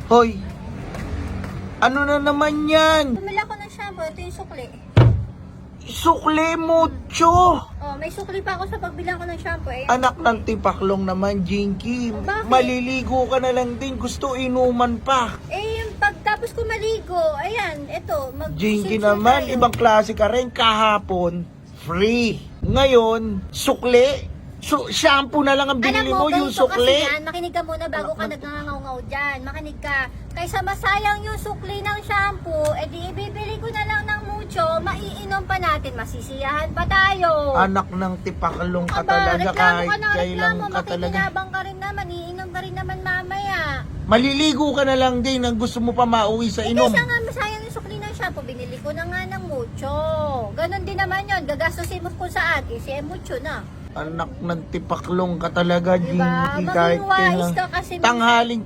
Hoy, ano na naman yan? Bumili ako ng shampoo. Ito yung sukli. Sukli mucho. Oh, may sukli pa ako sa pagbilang ko ng shampoo. Eh. Anak ng tipaklong naman, Jinky. Oh, bakit? Maliligo ka na lang din. Gusto inuman pa. Eh, yung pagtapos ko maligo, ayan, ito. Jinky naman, ibang klase ka rin. Kahapon, free. Ngayon, sukli. So, shampoo na lang ang binili mo, yung ganito sukli. kasi yan, makinig ka muna bago ka nagngangaw-ngaw dyan. Makinig ka. Kaysa masayang yung sukli ng shampoo, edi ibibili ko na lang ng mucho, maiinom pa natin, masisiyahan pa tayo. Anak ng tipaklong ka Aba, talaga, reklamo kahit ka ng kailan reklamo, ka talaga. makikinabang ka rin naman, iinom ka rin naman mamaya. Maliligo ka na lang din ang gusto mo pa mauwi sa inom. Kaysa nga masayang yung sukli ng shampoo, binili ko na nga ng mucho. Ganon din naman yun, gagastusin mo kung saan, eh mucho na. Anak ng tipaklong ka talaga, Diba? Jinky. Maging wise ka kasi. Tanghaling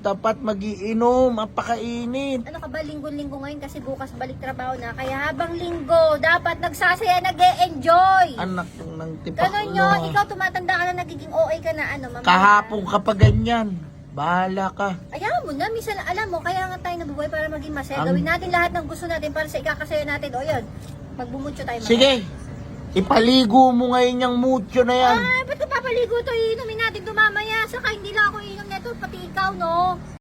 tapat magiinom, apakainit. Ano ka ba, linggo-linggo ngayon kasi bukas balik trabaho na. Kaya habang linggo, dapat nagsasaya, nag-e-enjoy. Anak ng Ganon tipaklong. yun, ikaw tumatanda ka na, nagiging OA ka na, ano, mamaya. Kahapon ka pa ganyan. Bahala ka. Ayaw mo na, minsan, alam mo, kaya nga tayo nabubuhay para maging masaya. Ang- Gawin natin lahat ng gusto natin para sa ikakasaya natin. O yun, magbumutyo tayo. mamaya. Sige, ipaligo mo ngayon yung mucho na yan. Ay, ba't ko papaligo to? Iinumin natin to mamaya. Saka hindi lang ako iinom nito, pati ikaw, no?